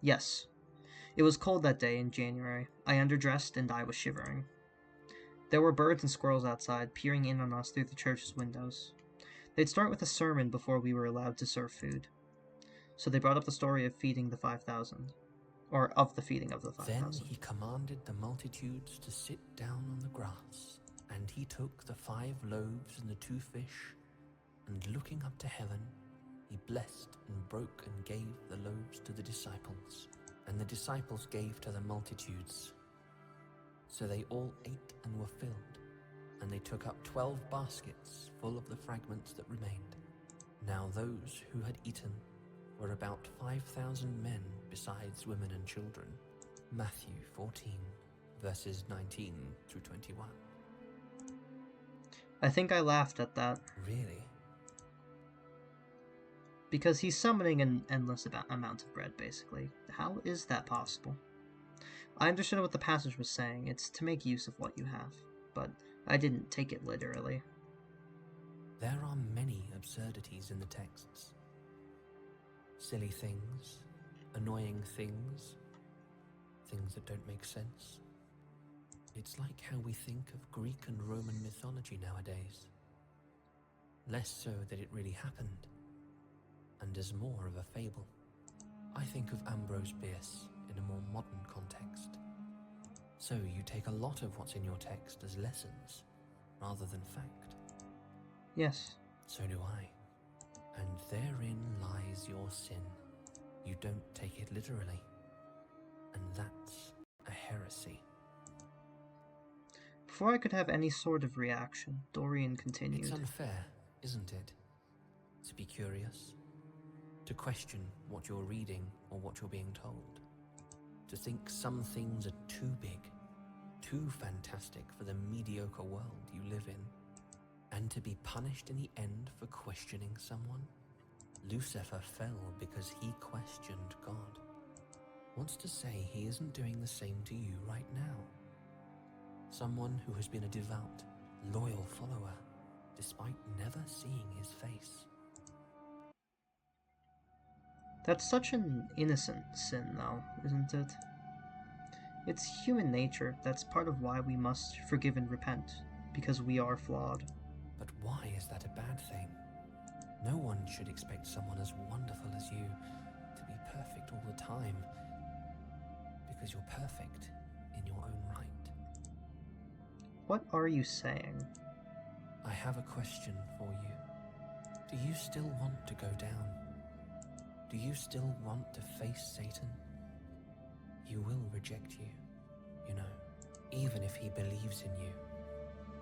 Yes. It was cold that day in January. I underdressed and I was shivering. There were birds and squirrels outside, peering in on us through the church's windows. They'd start with a sermon before we were allowed to serve food. So they brought up the story of feeding the 5,000. Or of the feeding of the 5,000. Then he commanded the multitudes to sit down on the grass, and he took the 5 loaves and the 2 fish, and looking up to heaven, he blessed and broke and gave the loaves to the disciples, and the disciples gave to the multitudes. So they all ate and were filled, and they took up 12 baskets full of the fragments that remained. Now those who had eaten were about 5,000 men, besides women and children. Matthew 14, verses 19 through 21. I think I laughed at that. Really? Because he's summoning an endless amount of bread, basically. How is that possible? I understood what the passage was saying. It's to make use of what you have. But I didn't take it literally. There are many absurdities in the texts. Silly things, annoying things, things that don't make sense. It's like how we think of Greek and Roman mythology nowadays. Less so that it really happened, and as more of a fable. I think of Ambrose Bierce in a more modern context. So you take a lot of what's in your text as lessons, rather than fact. Yes. So do I. And therein lies your sin. You don't take it literally. And that's a heresy. Before I could have any sort of reaction, Dorian continued. It's unfair, isn't it? To be curious. To question what you're reading or what you're being told. To think some things are too big, too fantastic for the mediocre world you live in. And to be punished in the end for questioning someone? Lucifer fell because he questioned God. Wants to say he isn't doing the same to you right now. Someone who has been a devout, loyal follower, despite never seeing his face. That's such an innocent sin, though, isn't it? It's human nature. That's part of why we must forgive and repent, because we are flawed. But why is that a bad thing? No one should expect someone as wonderful as you to be perfect all the time, because you're perfect in your own right. What are you saying? I have a question for you. Do you still want to go down? Do you still want to face Satan? He will reject you, you know, even if he believes in you.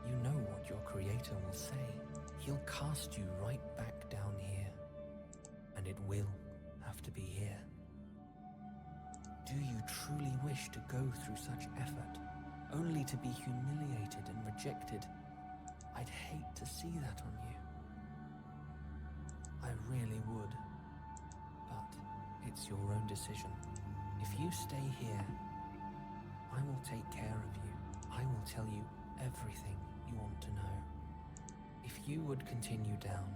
You know what your Creator will say. He'll cast you right back down here, and it will have to be here. Do you truly wish to go through such effort, only to be humiliated and rejected? I'd hate to see that on you. I really would. But it's your own decision. If you stay here, I will take care of you. I will tell you everything you want to know. If you would continue down,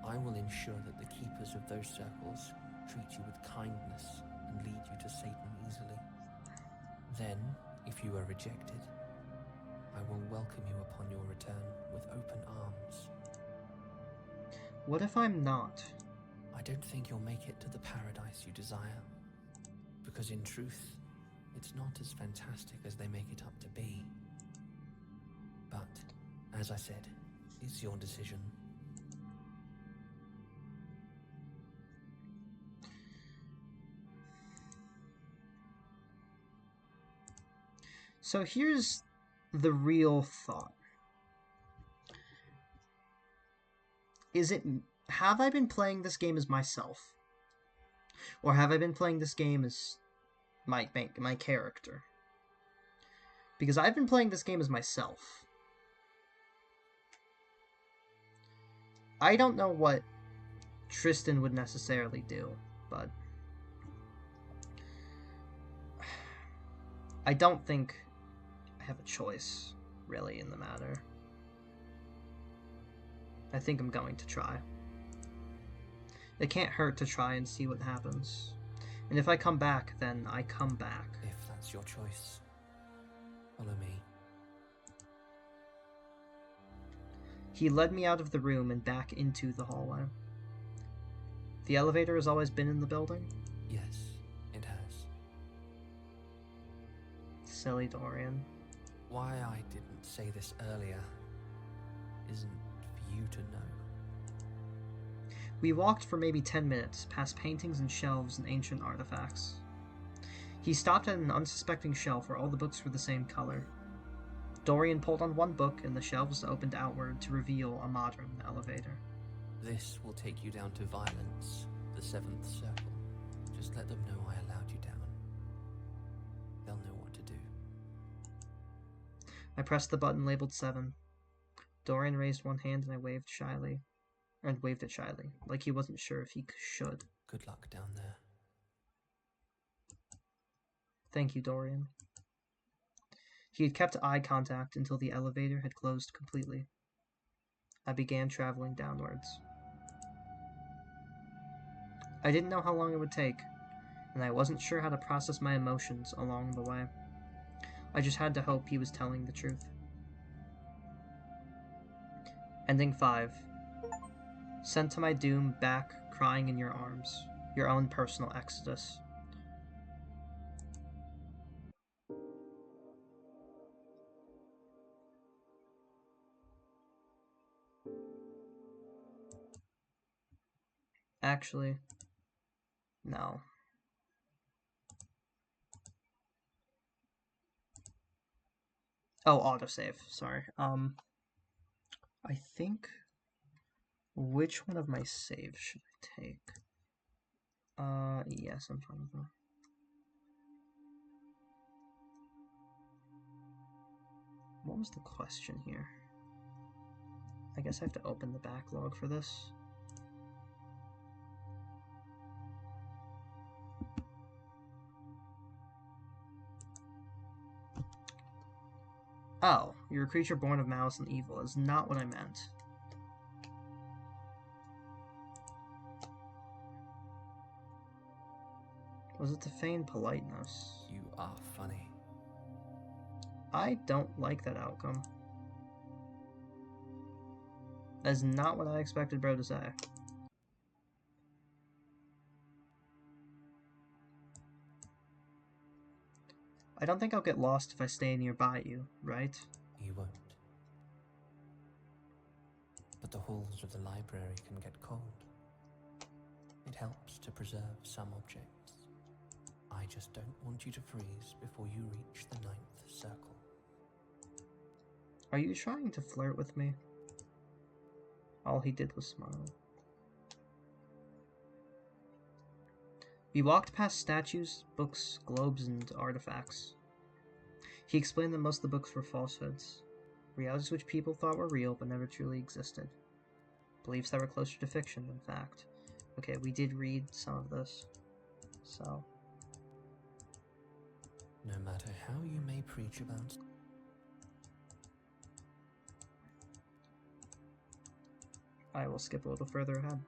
I will ensure that the keepers of those circles treat you with kindness and lead you to Satan easily. Then, if you are rejected, I will welcome you upon your return with open arms. What if I'm not? I don't think you'll make it to the paradise you desire, because in truth, it's not as fantastic as they make it up to be. But, as I said, it's your decision. So here's the real thought. Have I been playing this game as myself? Or have I been playing this game as my character? Because I've been playing this game as myself. I don't know what Tristan would necessarily do, but I don't think I have a choice, really, in the matter. I think I'm going to try. It can't hurt to try and see what happens. And if I come back, then I come back. If that's your choice, follow me. He led me out of the room and back into the hallway. The elevator has always been in the building? Yes, it has. Silly Dorian. Why I didn't say this earlier isn't for you to know. We walked for maybe 10 minutes, past paintings and shelves and ancient artifacts. He stopped at an unsuspecting shelf where all the books were the same color. Dorian pulled on one book and the shelves opened outward to reveal a modern elevator. This will take you down to Violence, the 7th circle. Just let them know I allowed you down. They'll know what to do. I pressed the button labeled 7. Dorian raised one hand and I waved it shyly, like he wasn't sure if he should. Good luck down there. Thank you, Dorian. He had kept eye contact until the elevator had closed completely. I began traveling downwards. I didn't know how long it would take. and I wasn't sure how to process my emotions along the way. I just had to hope he was telling the truth. Ending 5. Sent to my doom, back, crying in your arms. Your own personal exodus. Actually, no. Oh, autosave. Sorry. I think... Which one of my saves should I take? Yes, I'm fine with that. What was the question here? I guess I have to open the backlog for this. Oh, you're a creature born of malice and evil is not what I meant. Was it to feign politeness? You are funny. I don't like that outcome. That is not what I expected bro to say. I don't think I'll get lost if I stay nearby you, right? You won't. But the halls of the library can get cold. It helps to preserve some objects. I just don't want you to freeze before you reach the 9th circle. Are you trying to flirt with me? All he did was smile. We walked past statues, books, globes, and artifacts. He explained that most of the books were falsehoods, realities which people thought were real but never truly existed. Beliefs that were closer to fiction than fact. Okay, we did read some of this, so... No matter how you may preach about... I will skip a little further ahead.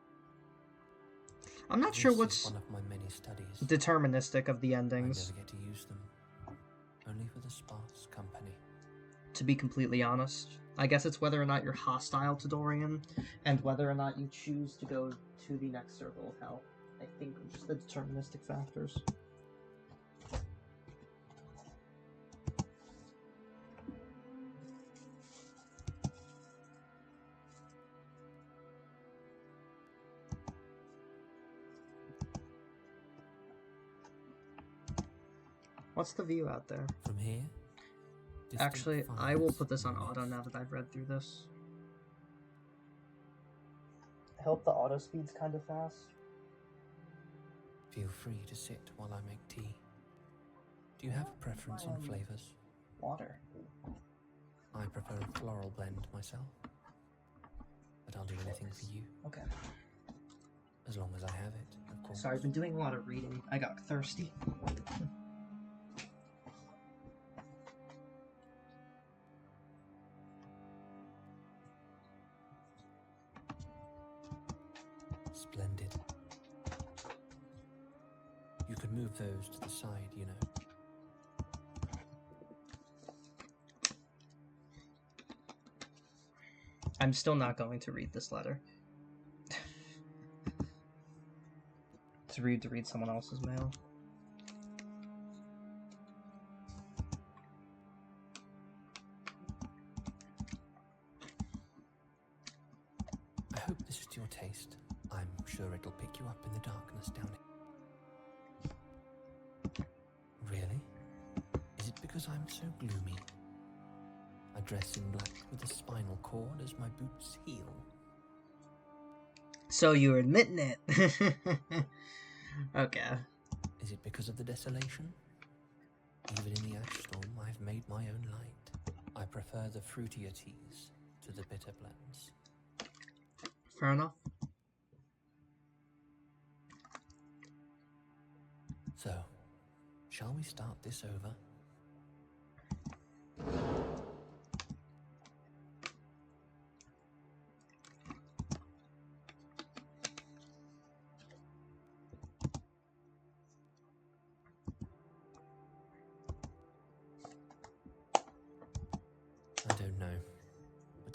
I'm not sure what's one of my many studies. deterministic of the endings. I never get to use them. Only for the sparse company. To be completely honest, I guess it's whether or not you're hostile to Dorian, and whether or not you choose to go to the next circle of hell. I think just the deterministic factors. What's the view out there? From here? Actually, I will put this on auto now that I've read through this. I hope the auto speed's kind of fast. Feel free to sit while I make tea. Do you have a preference on flavors? Water. I prefer a floral blend myself. But I'll do anything for you. Okay. As long as I have it, of course. Sorry, I've been doing a lot of reading. I got thirsty. Splendid. You could move those to the side, you know. I'm still not going to read this letter. It's rude to read someone else's mail. I hope this is to your taste. I'm sure it'll pick you up in the darkness down here. Really? Is it because I'm so gloomy? I dress in black with a spinal cord as my boots heal. So you're admitting it. Okay. Is it because of the desolation? Even in the ash storm, I've made my own light. I prefer the fruitier teas to the bitter blends. Fair enough. So, shall we start this over?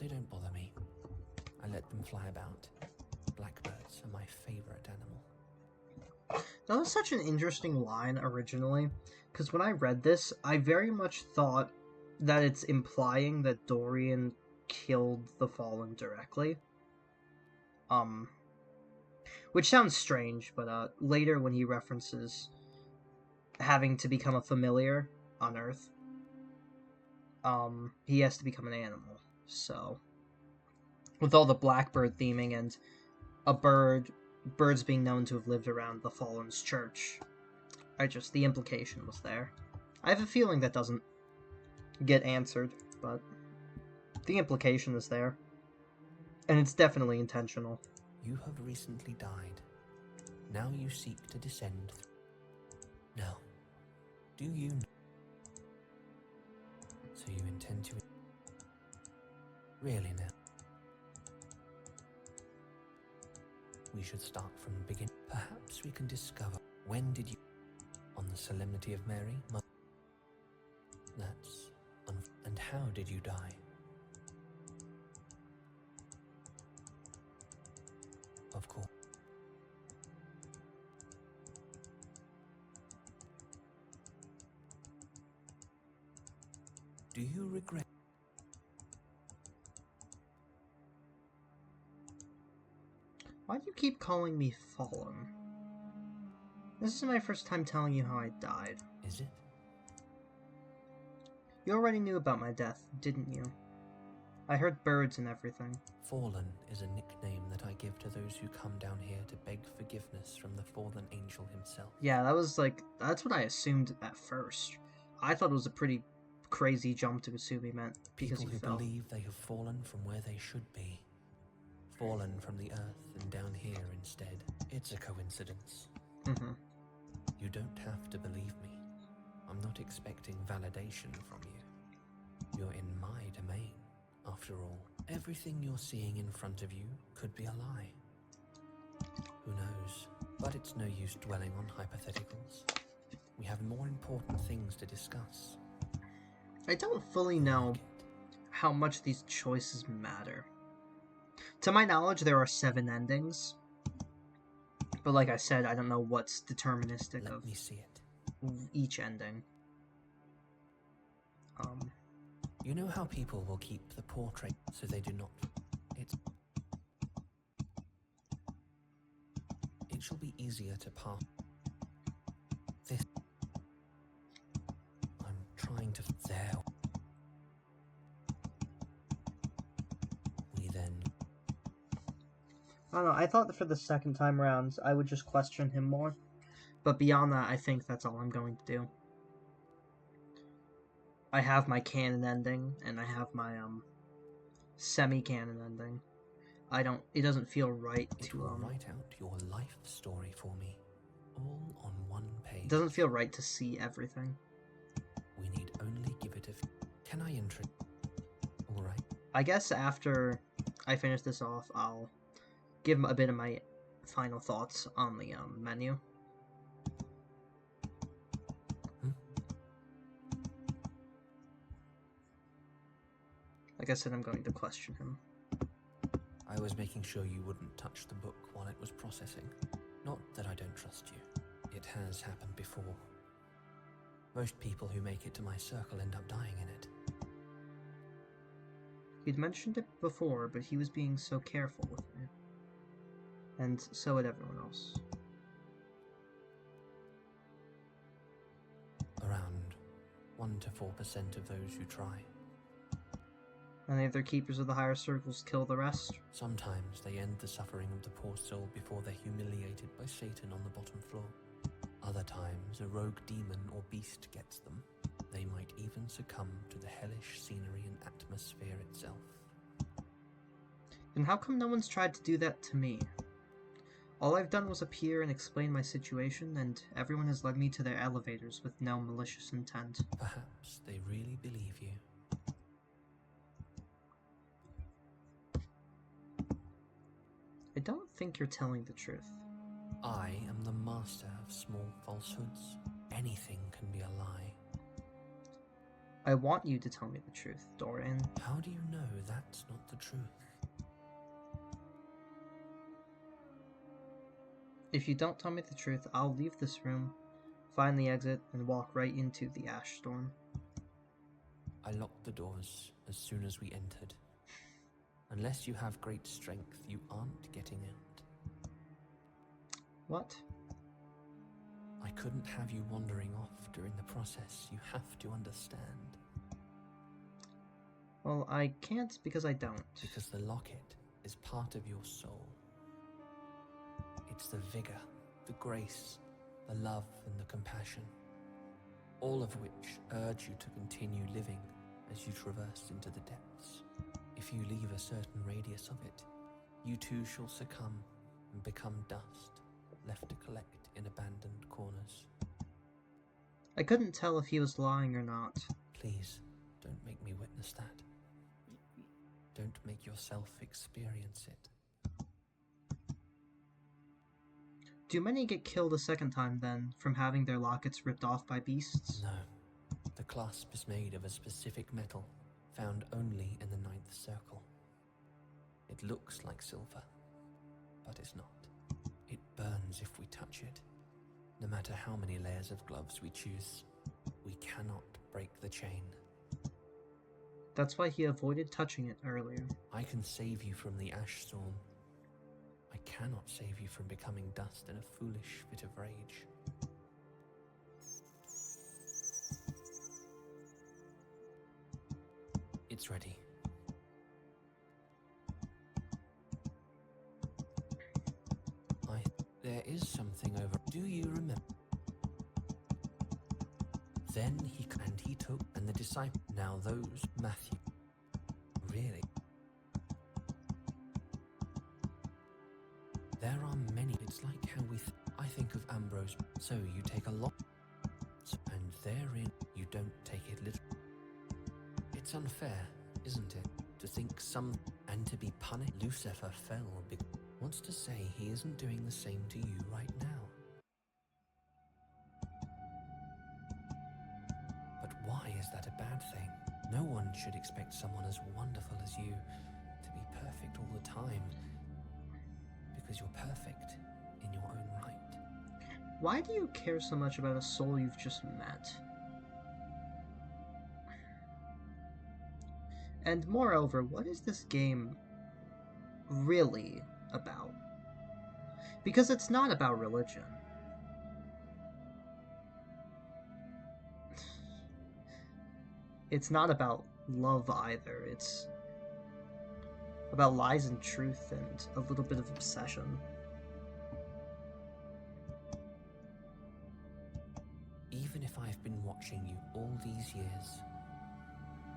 They don't bother me. I let them fly about. Blackbirds are my favorite animal. That was such an interesting line originally, because when I read this, I very much thought that it's implying that Dorian killed the Fallen directly. Which sounds strange, but later when he references having to become a familiar on Earth, he has to become an animal. So, with all the blackbird theming and birds being known to have lived around the Fallen's church, the implication was there. I have a feeling that doesn't get answered, but the implication is there. And it's definitely intentional. You have recently died. Now you seek to descend. Now, do you know? So you intend to... Really now? We should start from the beginning. Perhaps we can discover, when did you... On the Solemnity of Mary? That's... And how did you die? Of course. Do you regret? Why do you keep calling me Fallen? This is my first time telling you how I died. Is it? You already knew about my death, didn't you? I heard birds and everything. Fallen is a nickname that I give to those who come down here to beg forgiveness from the fallen angel himself. Yeah, that's what I assumed at first. I thought it was a pretty crazy jump to assume he meant because People he who fell. believe they have fallen from where they should be. Fallen from the earth and down here instead. It's a coincidence. Mm-hmm. You don't have to believe me. I'm not expecting validation from you. You're in my domain, after all. Everything you're seeing in front of you could be a lie. Who knows? But it's no use dwelling on hypotheticals. We have more important things to discuss. I don't fully know how much these choices matter. To my knowledge, there are 7 endings. But like I said, I don't know what's deterministic Let of me see it. each ending. You know how people will keep the portrait so they do not... It shall be easier to pass this. I'm trying to... There. We then... I don't know, I thought that for the second time around, I would just question him more. But beyond that, I think that's all I'm going to do. I have my canon ending, and I have my, semi-canon ending. It doesn't feel right It to, will write out your life story for me, all on one page. It doesn't feel right to see everything. We need only give it a... Can I enter? All right. I guess after I finish this off, I'll give him a bit of my final thoughts on the, menu. Like I said, I'm going to question him. I was making sure you wouldn't touch the book while it was processing. Not that I don't trust you. It has happened before. Most people who make it to my circle end up dying in it. He'd mentioned it before, but he was being so careful with me. And so had everyone else. Around 1 to 4% of those who try. And the other keepers of the higher circles kill the rest. Sometimes they end the suffering of the poor soul before they're humiliated by Satan on the bottom floor. Other times, a rogue demon or beast gets them. They might even succumb to the hellish scenery and atmosphere itself. Then how come no one's tried to do that to me? All I've done was appear and explain my situation, and everyone has led me to their elevators with no malicious intent. Perhaps they really believe you. I don't think you're telling the truth. I am the master of small falsehoods. Anything can be a lie. I want you to tell me the truth, Dorian. How do you know that's not the truth? If you don't tell me the truth, I'll leave this room, find the exit, and walk right into the ash storm. I locked the doors as soon as we entered. Unless you have great strength, you aren't getting out. What? I couldn't have you wandering off during the process. You have to understand. Well, I can't because I don't. Because the locket is part of your soul. It's the vigor, the grace, the love, and the compassion, all of which urge you to continue living as you traverse into the depths. If you leave a certain radius of it, you too shall succumb and become dust, left to collect in abandoned corners. I couldn't tell if he was lying or not. Please, don't make me witness that. Don't make yourself experience it. Do many get killed a second time, then, from having their lockets ripped off by beasts? No. The clasp is made of a specific metal, found only in the 9th circle. It looks like silver, but it's not. It burns if we touch it. No matter how many layers of gloves we choose, we cannot break the chain. That's why he avoided touching it earlier. I can save you from the ash storm. I cannot save you from becoming dust in a foolish fit of rage. It's ready. There is something over. Do you remember? Then he took, and the disciple. Now those, Matthew. Really? There are many. It's like how I think of Ambrose. So you take a lot, and therein you don't take it literally. It's unfair, isn't it, to think some and to be punished? Lucifer fell because wants to say he isn't doing the same to you right now. But why is that a bad thing? No one should expect someone as wonderful as you to be perfect all the time, because you're perfect in your own right. Why do you care so much about a soul you've just met? And moreover, what is this game really about? Because it's not about religion. It's not about love either. It's about lies and truth and a little bit of obsession. Even if I've been watching you all these years,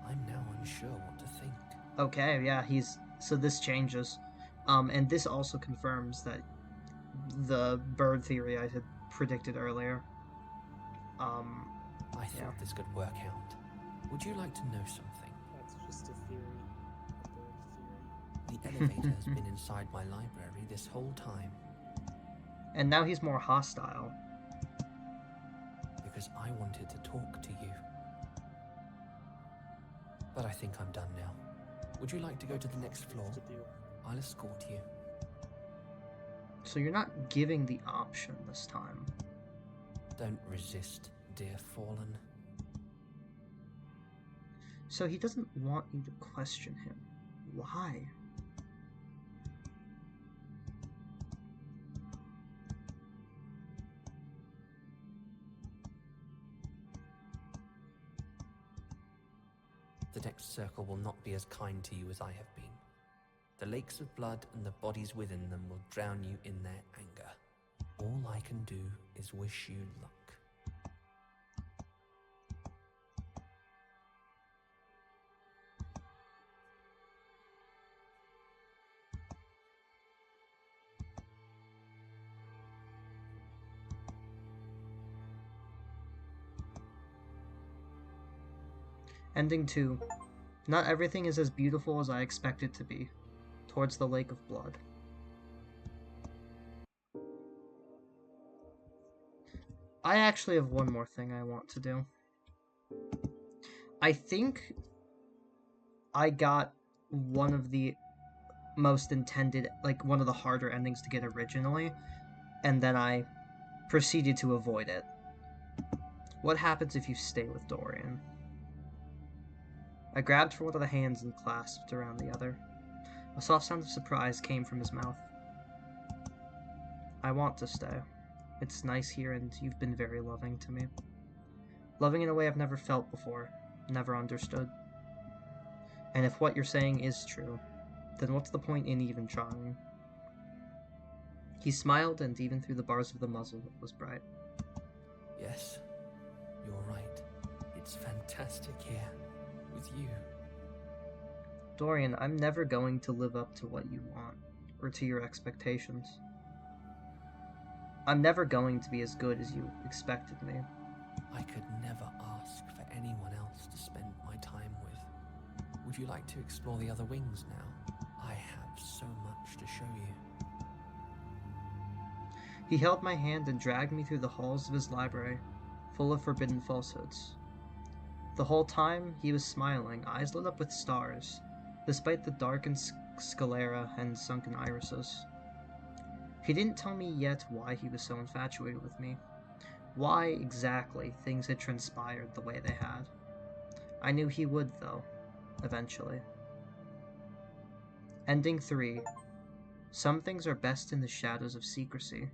I'm now unsure what to think. Okay, yeah, so this changes. And this also confirms that the bird theory I had predicted earlier. I thought this could work out. Would you like to know something? That's just a theory. A bird theory. The elevator has been inside my library this whole time. And now he's more hostile. Because I wanted to talk to you. But I think I'm done now. Would you like to go to the next floor? I'll escort you. So you're not giving the option this time. Don't resist, dear fallen. So he doesn't want you to question him. Why? The next circle will not be as kind to you as I have been. The lakes of blood and the bodies within them will drown you in their anger. All I can do is wish you luck. Ending 2. Not everything is as beautiful as I expect it to be. Towards the Lake of Blood. I actually have one more thing I want to do. I think I got one of the most intended, like one of the harder endings to get originally, and then I proceeded to avoid it. What happens if you stay with Dorian? I grabbed for one of the hands and clasped around the other. A soft sound of surprise came from his mouth. I want to stay. It's nice here, and you've been very loving to me. Loving in a way I've never felt before, never understood. And if what you're saying is true, then what's the point in even trying? He smiled, and even through the bars of the muzzle, it was bright. Yes, you're right. It's fantastic here, with you. Dorian, I'm never going to live up to what you want, or to your expectations. I'm never going to be as good as you expected me. I could never ask for anyone else to spend my time with. Would you like to explore the other wings now? I have so much to show you. He held my hand and dragged me through the halls of his library, full of forbidden falsehoods. The whole time, he was smiling, eyes lit up with stars, despite the darkened sclera and sunken irises. He didn't tell me yet why he was so infatuated with me, why exactly things had transpired the way they had. I knew he would, though, eventually. Ending 3. Some things are best in the shadows of secrecy.